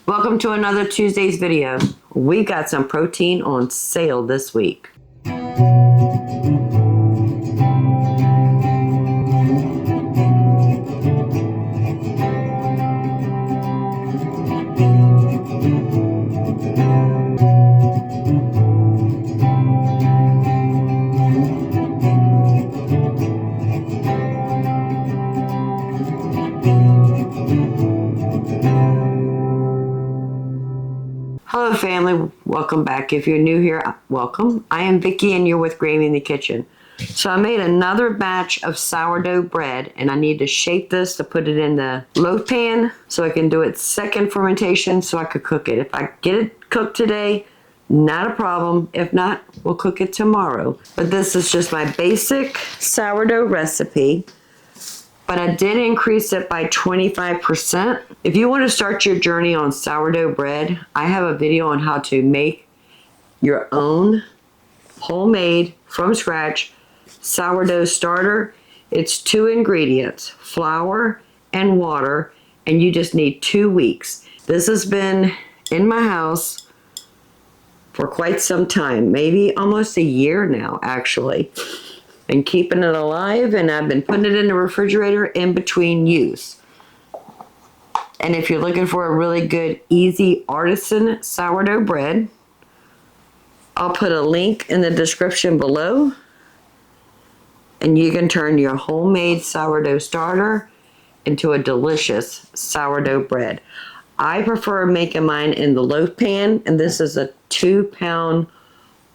Welcome to another Tuesday's video. We got some protein on sale this week. Hello family, welcome back. If you're new here, welcome. I am Vicki and you're with Gravy in the Kitchen. So I made another batch of sourdough bread and I need to shape this to put it in the loaf pan so I can do its second fermentation so I could cook it. If I get it cooked today, not a problem. If not, we'll cook it tomorrow. But this is just my basic sourdough recipe. But I did increase it by 25%. If you want to start your journey on sourdough bread, I have a video on how to make your own homemade, from scratch, sourdough starter. It's 2 ingredients, flour and water, and you just need 2 weeks. This has been in my house for quite some time, maybe almost a year now, actually. And keeping it alive, and I've been putting it in the refrigerator in between use. And if you're looking for a really good, easy artisan sourdough bread, I'll put a link in the description below, and you can turn your homemade sourdough starter into a delicious sourdough bread. I prefer making mine in the loaf pan, and this is a 2-pound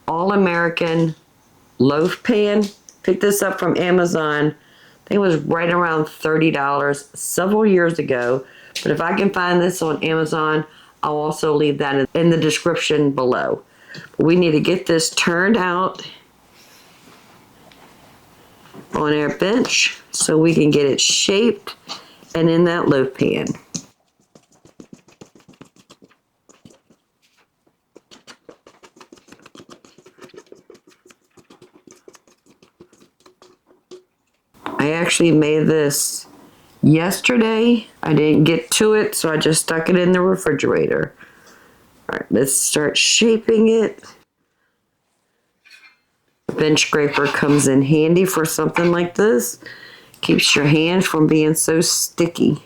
all-American loaf pan. Picked this up from Amazon. I think it was right around $30 several years ago. But if I can find this on Amazon, I'll also leave that in the description below. But we need to get this turned out on our bench so we can get it shaped and in that loaf pan. I actually made this yesterday. I didn't get to it, so I just stuck it in the refrigerator. All right, let's start shaping it. The bench scraper comes in handy for something like this. Keeps your hands from being so sticky.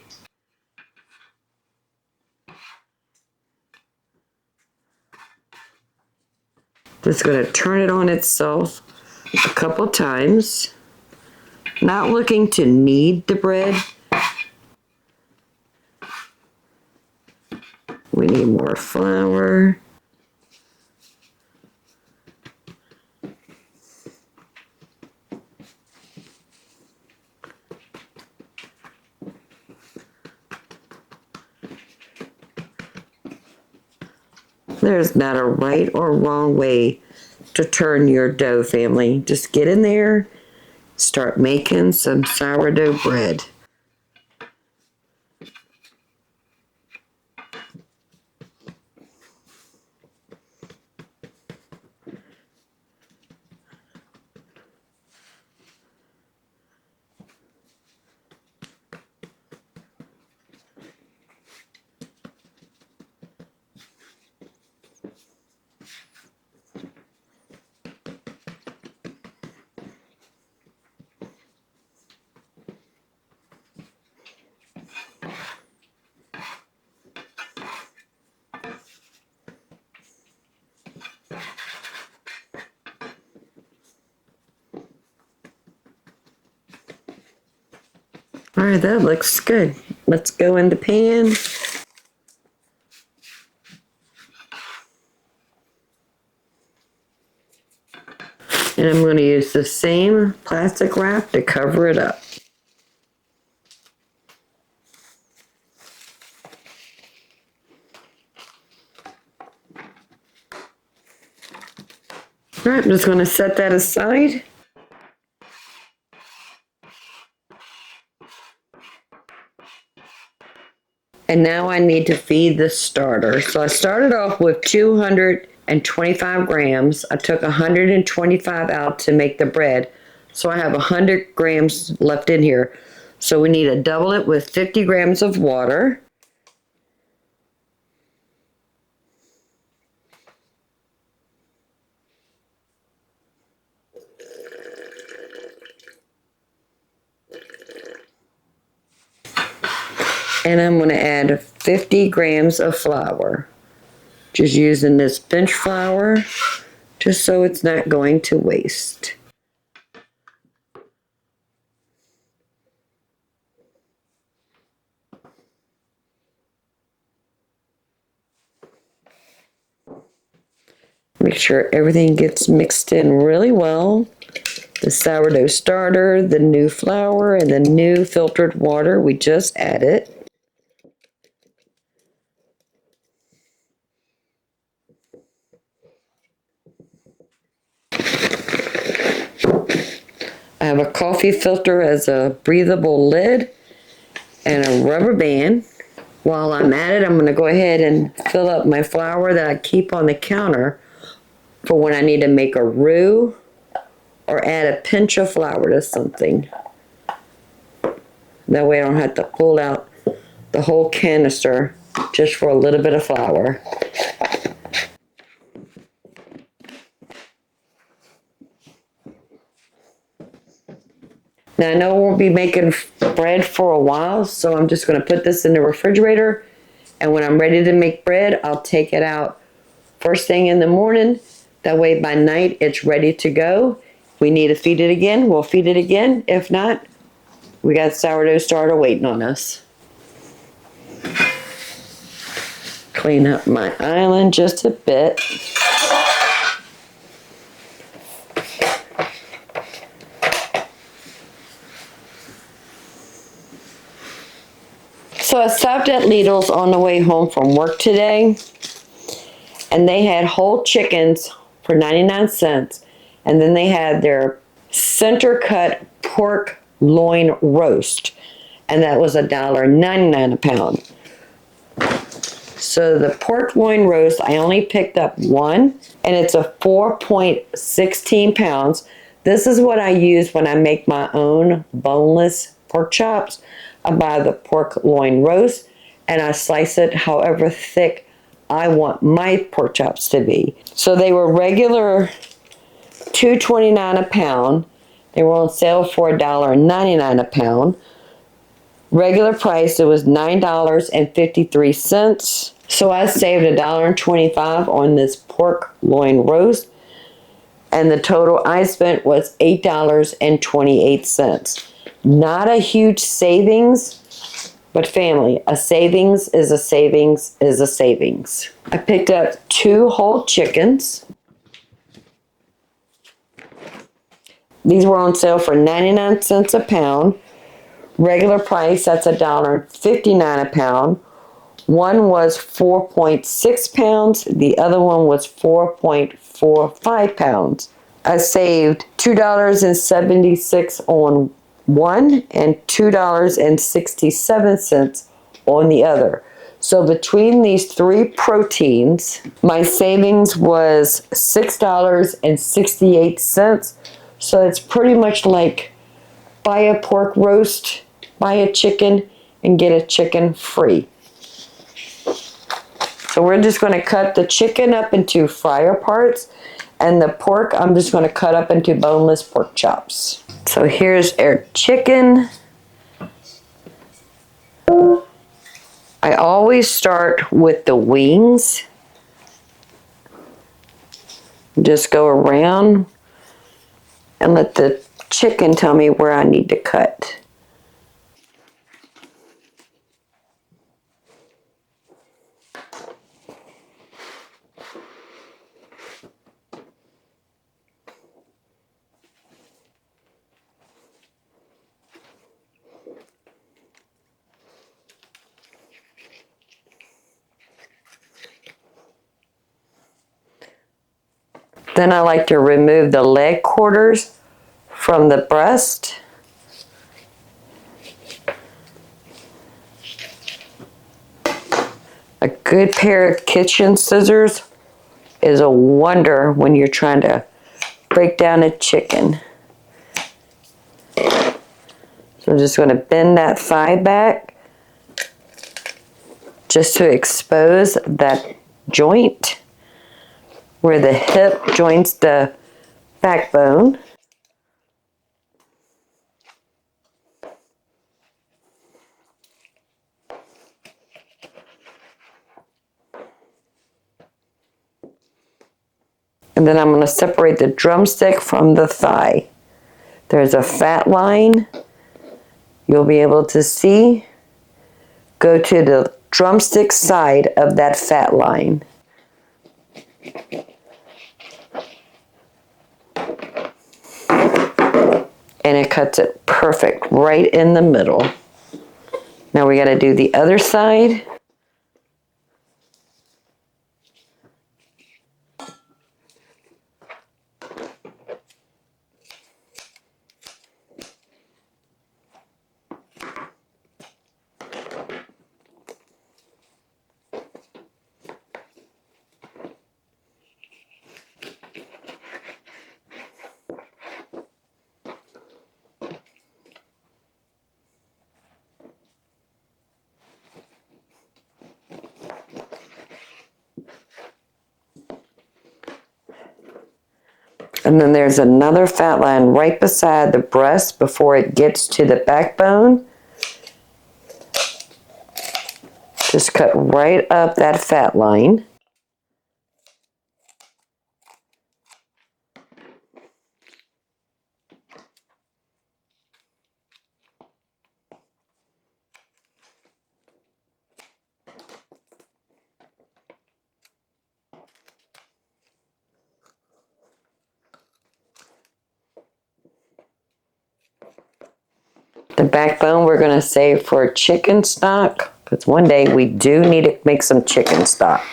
Just going to turn it on itself a couple times. Not looking to knead the bread. We need more flour. There's not a right or wrong way to turn your dough, family. Just get in there. Start making some sourdough bread. All right, that looks good. Let's go in the pan. And I'm going to use the same plastic wrap to cover it up. All right, I'm just going to set that aside. And now I need to feed the starter. So I started off with 225 grams. I took 125 out to make the bread. So I have 100 grams left in here. So we need to double it with 50 grams of water. And I'm going to add 50 grams of flour. Just using this bench flour, just so it's not going to waste. Make sure everything gets mixed in really well. The sourdough starter, the new flour, and the new filtered water we just added. I have a coffee filter as a breathable lid and a rubber band. While I'm at it, I'm going to go ahead and fill up my flour that I keep on the counter for when I need to make a roux or add a pinch of flour to something. That way I don't have to pull out the whole canister just for a little bit of flour. Now I know we won't be making bread for a while, so I'm just going to put this in the refrigerator, and when I'm ready to make bread, I'll take it out first thing in the morning. That way by night it's ready to go. If we need to feed it again, we'll feed it again. If not, we got sourdough starter waiting on us. Clean up my island just a bit. So I stopped at Lidl's on the way home from work today, and they had whole chickens for 99 cents, and then they had their center cut pork loin roast, and that was $1.99 a pound. So the pork loin roast, I only picked up one, and it's a 4.16 pounds. This is what I use when I make my own boneless pork chops. I buy the pork loin roast, and I slice it however thick I want my pork chops to be. So they were regular $2.29 a pound. They were on sale for $1.99 a pound. Regular price, it was $9.53. So I saved $1.25 on this pork loin roast, and the total I spent was $8.28. Not a huge savings, but family, a savings is a savings is a savings. I picked up 2 whole chickens. These were on sale for 99 cents a pound. Regular price, that's $1.59 a pound. One was 4.6 pounds. The other one was 4.45 pounds. I saved $2.76 on one and $2.67 on the other. So between these 3 proteins, my savings was $6.68. So it's pretty much like buy a pork roast, buy a chicken, and get a chicken free. So we're just going to cut the chicken up into fryer parts, and the pork I'm just going to cut up into boneless pork chops. So here's our chicken. I always start with the wings. Just go around and let the chicken tell me where I need to cut. Then I like to remove the leg quarters from the breast. A good pair of kitchen scissors is a wonder when you're trying to break down a chicken. So I'm just going to bend that thigh back just to expose that joint where the hip joins the backbone. And then I'm going to separate the drumstick from the thigh. There's a fat line you'll be able to see. Go to the drumstick side of that fat line. And it cuts it perfect right in the middle. Now we got to do the other side. And then there's another fat line right beside the breast before it gets to the backbone. Just cut right up that fat line. The backbone we're going to save for chicken stock, because one day we do need to make some chicken stock.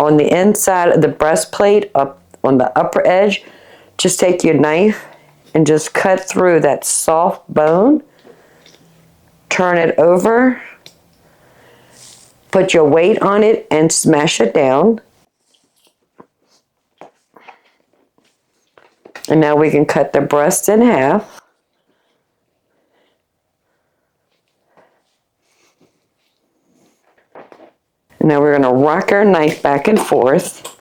On the inside of the breastplate, up on the upper edge, just take your knife and just cut through that soft bone. Turn it over. Put your weight on it and smash it down. And now we can cut the breast in half. Now we're going to rock our knife back and forth.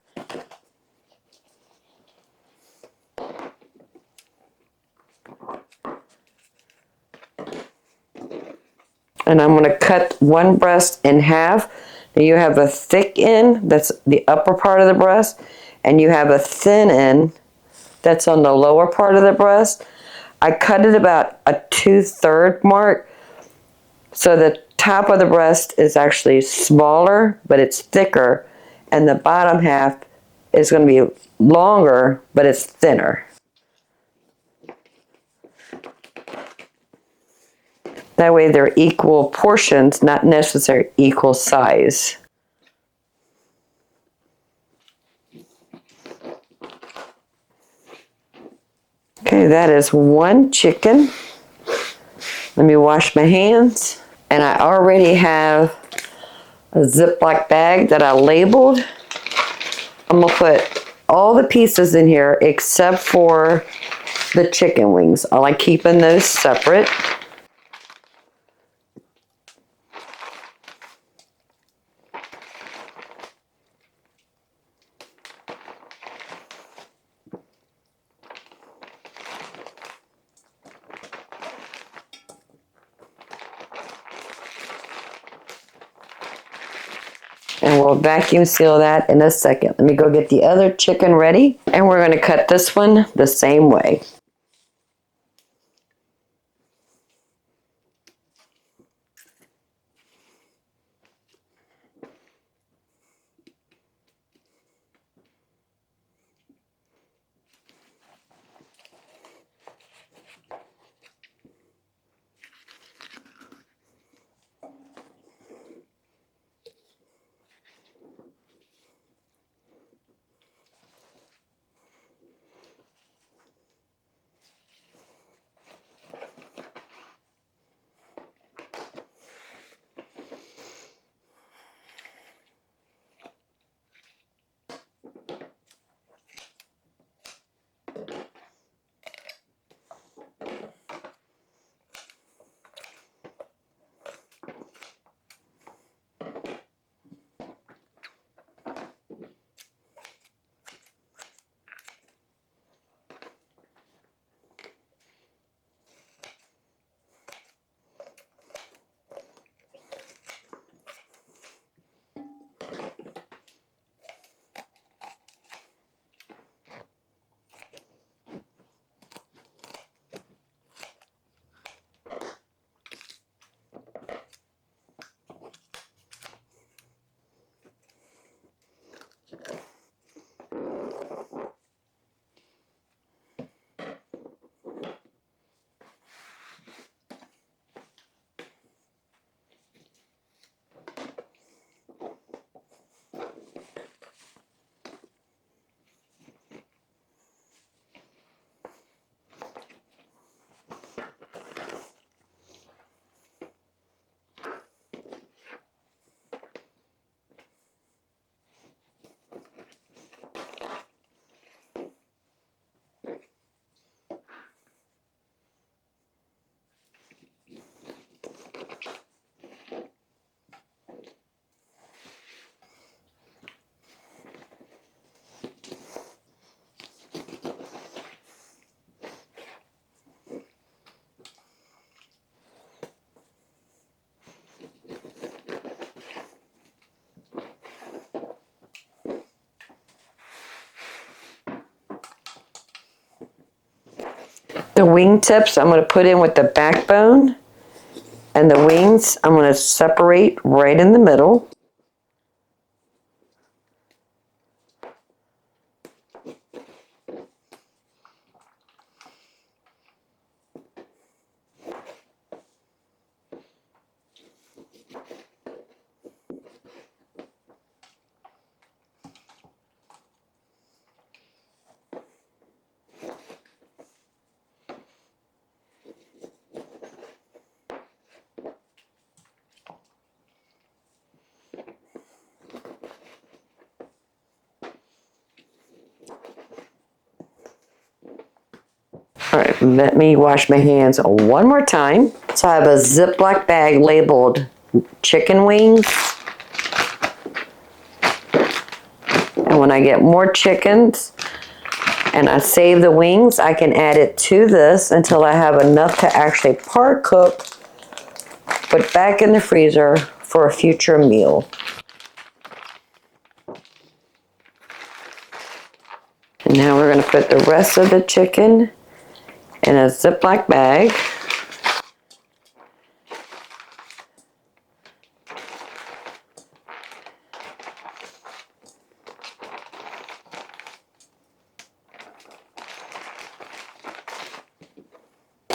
And I'm going to cut one breast in half. Now you have a thick end, that's the upper part of the breast, and you have a thin end, that's on the lower part of the breast. I cut it about a 2/3 mark, so the top of the breast is actually smaller, but it's thicker, and the bottom half is going to be longer, but it's thinner. That way they're equal portions, not necessarily equal size. Okay, that is one chicken. Let me wash my hands. And I already have a Ziploc bag that I labeled. I'm gonna put all the pieces in here except for the chicken wings. I like keeping those separate. And we'll vacuum seal that in a second. Let me go get the other chicken ready. And we're gonna cut this one the same way. The wing tips I'm going to put in with the backbone, and the wings I'm going to separate right in the middle. All right, let me wash my hands one more time. So I have a Ziploc bag labeled chicken wings. And when I get more chickens and I save the wings, I can add it to this until I have enough to actually part cook, put back in the freezer for a future meal. And now we're going to put the rest of the chicken in a Ziploc bag.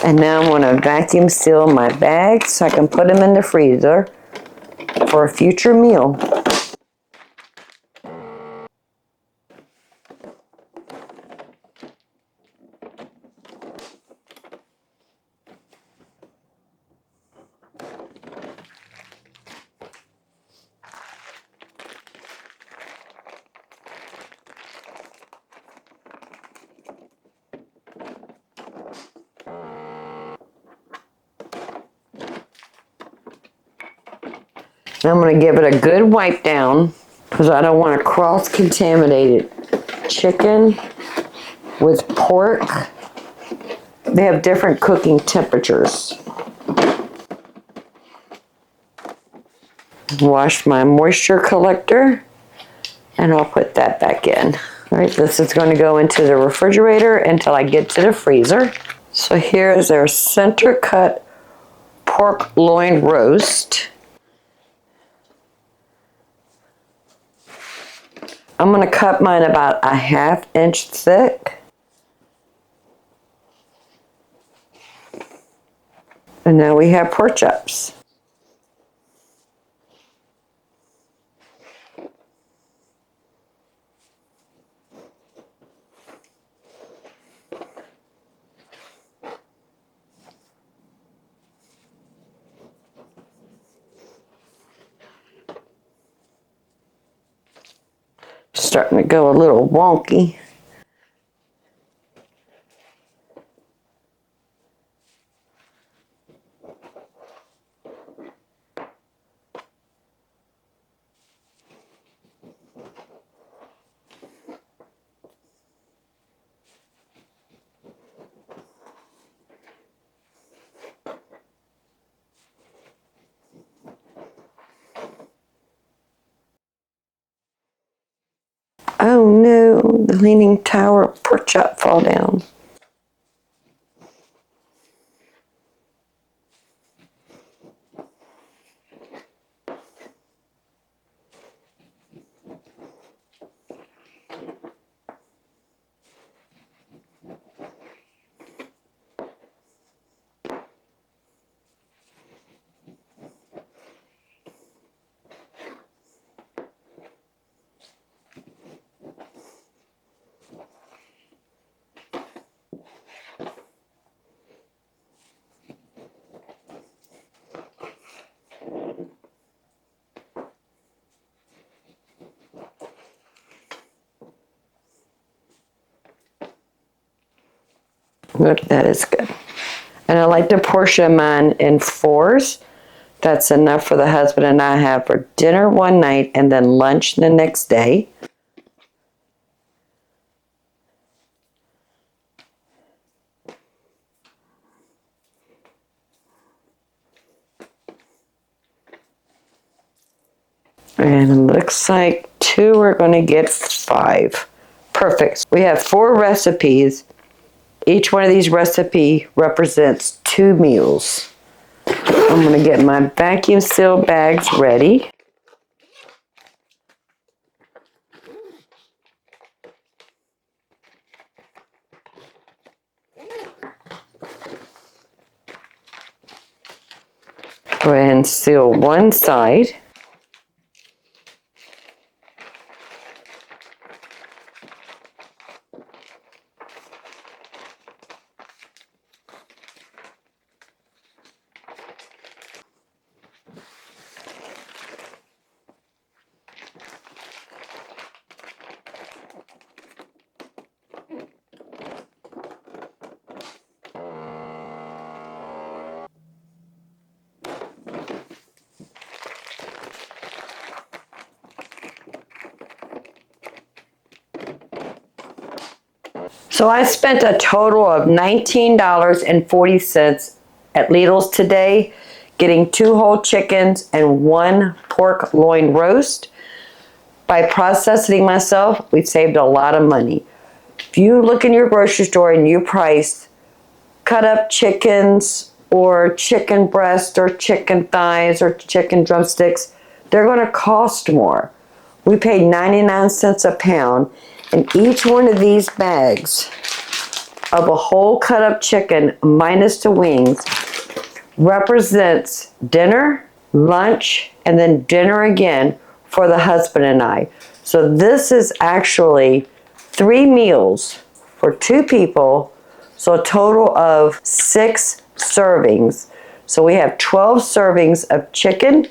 And now I'm going to vacuum seal my bags so I can put them in the freezer for a future meal. I'm going to give it a good wipe down because I don't want to cross-contaminated chicken with pork. They have different cooking temperatures. Wash my moisture collector and I'll put that back in. All right, this is going to go into the refrigerator until I get to the freezer. So here is our center cut pork loin roast. I'm going to cut mine about a 1/2 inch thick. And now we have pork chops. Starting to go a little wonky. Oh no, the Leaning Tower pork chop fall down. Good, that is good. And I like to portion mine in 4s. That's enough for the husband and I have for dinner one night and then lunch the next day. And it looks like 2 are going to get 5. Perfect. We have 4 recipes. each one of these recipe represents 2 meals. I'm going to get my vacuum seal bags ready. Go ahead and seal one side. So I spent a total of $19.40 at Lidl's today, getting 2 whole chickens and 1 pork loin roast. By processing myself, we saved a lot of money. If you look in your grocery store and you price cut up chickens or chicken breast or chicken thighs or chicken drumsticks, they're going to cost more. We paid 99 cents a pound, and each one of these bags of a whole cut up chicken minus the wings represents dinner, lunch, and then dinner again for the husband and I. So this is actually 3 meals for 2 people, so a total of 6 servings. So we have 12 servings of chicken.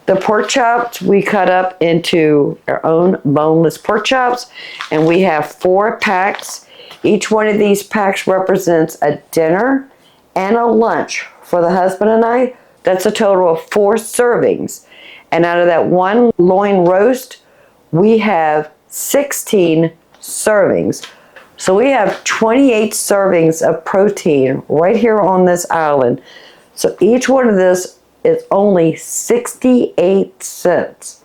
The pork chops we cut up into our own boneless pork chops, and we have 4 packs. Each one of these packs represents a dinner and a lunch for the husband and I. That's a total of 4 servings. And out of that 1 loin roast, we have 16 servings. So we have 28 servings of protein right here on this island. So each one of this is only 68 cents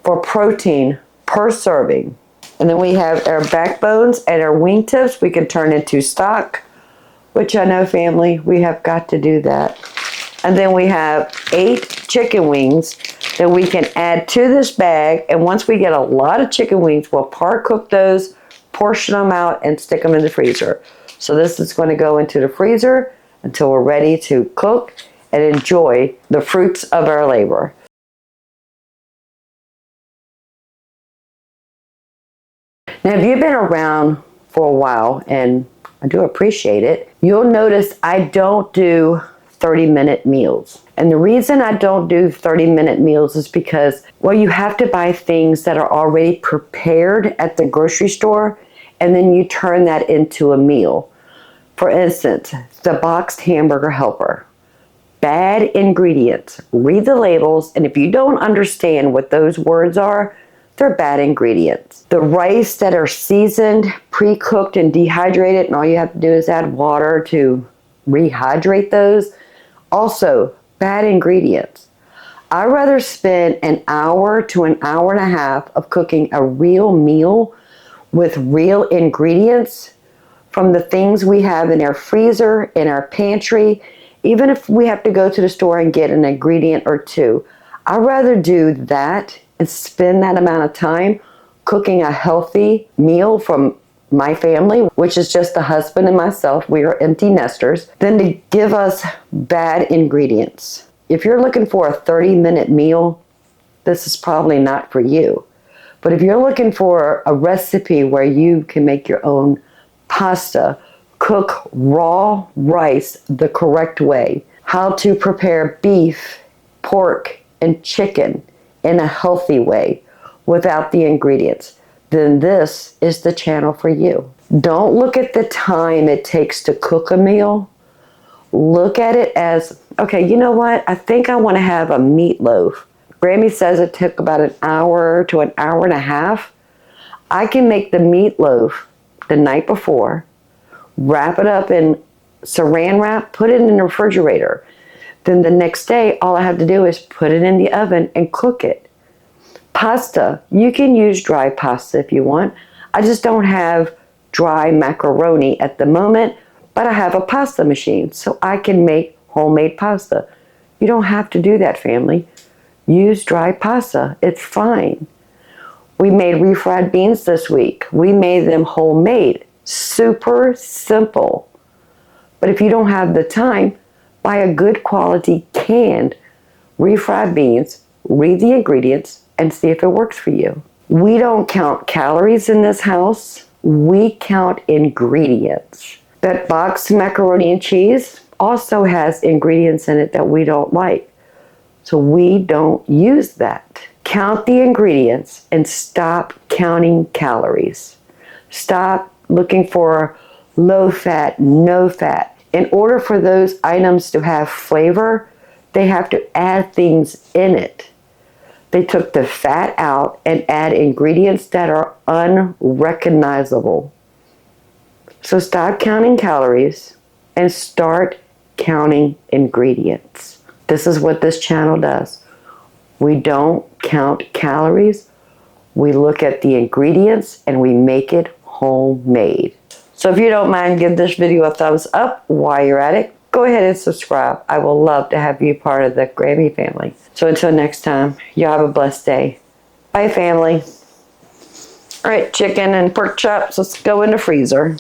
for protein per serving. And then we have our backbones and our wingtips we can turn into stock, which I know, family, we have got to do that. And then we have 8 chicken wings that we can add to this bag. And once we get a lot of chicken wings, we'll par cook those, portion them out, and stick them in the freezer. So this is going to go into the freezer until we're ready to cook and enjoy the fruits of our labor. Now, if you've been around for a while, and I do appreciate it, you'll notice I don't do 30-minute meals. And the reason I don't do 30-minute meals is because, well, you have to buy things that are already prepared at the grocery store, and then you turn that into a meal. For instance, the boxed hamburger helper. Bad ingredients. Read the labels, and if you don't understand what those words are, they're bad ingredients. The rice that are seasoned, pre-cooked, and dehydrated, and all you have to do is add water to rehydrate those. Also, bad ingredients. I'd rather spend an hour to an hour and a half of cooking a real meal with real ingredients from the things we have in our freezer, in our pantry, even if we have to go to the store and get an ingredient or 2. I'd rather do that and spend that amount of time cooking a healthy meal from my family, which is just the husband and myself. We are empty nesters, than to give us bad ingredients. If you're looking for a 30-minute meal, this is probably not for you. But if you're looking for a recipe where you can make your own pasta, cook raw rice the correct way, how to prepare beef, pork, and chicken in a healthy way without the ingredients, then this is the channel for you. Don't look at the time it takes to cook a meal. Look at it as, okay, you know what? I think I want to have a meatloaf. Grammy says it took about an hour to an hour and a half. I can make the meatloaf the night before, wrap it up in saran wrap, put it in the refrigerator. Then the next day, all I have to do is put it in the oven and cook it. Pasta, you can use dry pasta if you want. I just don't have dry macaroni at the moment, but I have a pasta machine, so I can make homemade pasta. You don't have to do that, family. Use dry pasta. It's fine. We made refried beans this week. We made them homemade. Super simple. But if you don't have the time, buy a good quality canned refried beans, read the ingredients, and see if it works for you. We don't count calories in this house. We count ingredients. That boxed macaroni and cheese also has ingredients in it that we don't like. So we don't use that. Count the ingredients and stop counting calories. Stop looking for low fat, no fat. In order for those items to have flavor, they have to add things in it. They took the fat out and add ingredients that are unrecognizable. So stop counting calories and start counting ingredients. This is what this channel does. We don't count calories. We look at the ingredients and we make it homemade. So if you don't mind, give this video a thumbs up while you're at it. Go ahead and subscribe. I will love to have you part of the Grammy family. So until next time, y'all have a blessed day. Bye, family. All right, chicken and pork chops, let's go in the freezer.